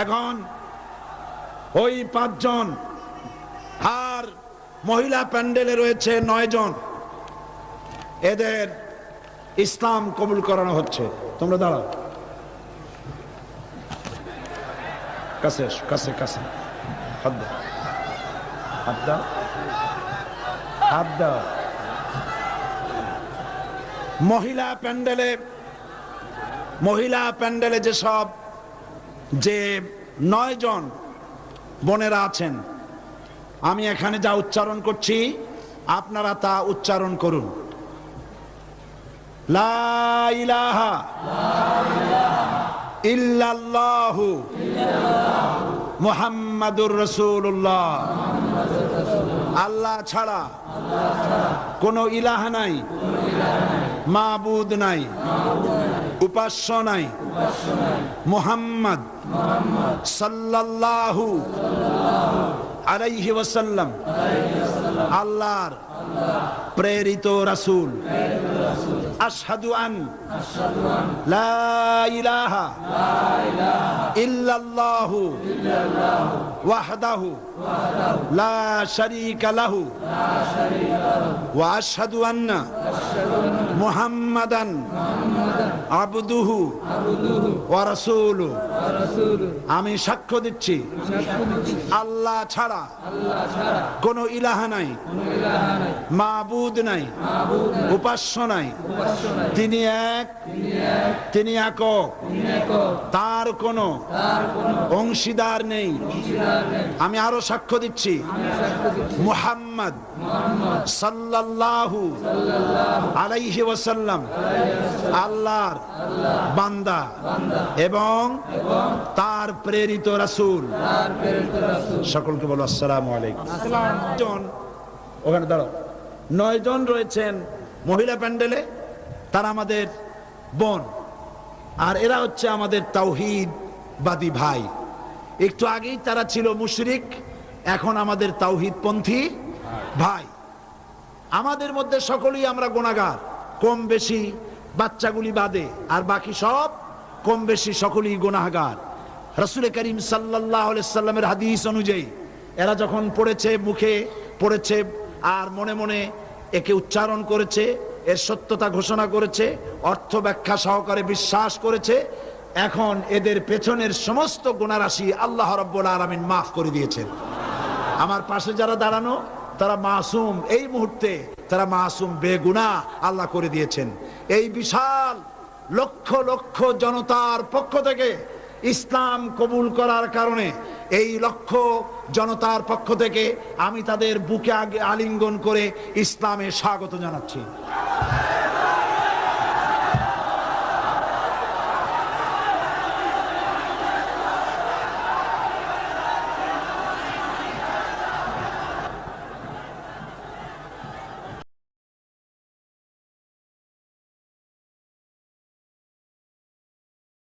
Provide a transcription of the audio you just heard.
এখন ওই 5 জন আর মহিলা প্যান্ডেলে রয়েছে 9 জন, এদের ইসলাম কবুল করানো হচ্ছে। তোমরা দাঁড়াও, কাছে কাছে কাছে, হাত দাও, হাত দাও, হাত দাও। মহিলা প্যান্ডেলে যে 9 জন বোনেরা আছেন, আমি এখানে যা উচ্চারণ করছি আপনারা তা উচ্চারণ করুন। লা ইলাহা ইল্লাল্লাহু মুহাম্মাদুর রাসূলুল্লাহ। আল্লাহ ছাড়া কোনো ইলাহ নাই, মাবুদ নাই, উপাস্য নাই। মুহাম্মদ সাল্লাল্লাহু আলাইহি ওয়াসাল্লাম আল্লাহর প্রেরিত রাসূল। আশহাদু আন লা ইলাহা ইল্লাল্লাহু ওয়াহদাহু লা শারীকা লাহু ওয়া আশহাদু আন্না মুহাম্মাদান আবদুহু ওয়া রাসূলুহু। আমি সাক্ষ্য দিচ্ছি আল্লাহ ছাড়া কোনো ইলাহ নাই, মাবুদ নাই, উপাস্য নাই। তিনি এক, তিনি একক, তার কোনো অংশীদার নেই। আমি আরো সাক্ষ্য দিচ্ছি মুহাম্মদ সাল্লাল্লাহু আলাইহি ওয়াসাল্লাম আল্লাহর বান্দা এবং তার প্রেরিত রাসূল। সকলকে বলো আসসালামু আলাইকুম। ওখানে দাঁড়াও, 9 জন রয়েছেন মহিলা প্যান্ডেলে, তারা আমাদের বোন, আর এরা হচ্ছে আমাদের তাওহীদবাদী ভাই। একটু আগেই তারা ছিল মুশরিক, এখন আমাদের তাওহীদপন্থী ভাই। আমাদের মধ্যে সকলেই আমরা গুনাহগার, কম বেশি বাচ্চাগুলি বাদে, আর বাকি সব কম বেশি সকলেই গুনাহগার। রাসূল করিম সাল্লাল্লাহু আলাইহি সাল্লামের হাদিস অনুযায়ী এরা যখন পড়েছে, মুখে পড়েছে আর মনে মনে একে উচ্চারণ করেছে, এর সত্যতা ঘোষণা করেছে, অর্থ ব্যাখ্যা সহকারে বিশ্বাস করেছে, এখন এদের পেছনের সমস্ত গুনাহ রাশি আল্লাহ রাব্বুল আলামিন মাফ করে দিয়েছেন। আমার পাশে যারা দাঁড়ানো তারা মাসুম, এই মুহূর্তে তারা মাসুম, বেগুনাহ আল্লাহ করে দিয়েছেন। এই বিশাল লক্ষ লক্ষ জনতার পক্ষ থেকে ইসলাম কবুল করার কারণে, এই লক্ষ জনতার পক্ষ থেকে আমি তাদের বুকে আলিঙ্গন করে ইসলামে স্বাগত জানাচ্ছি।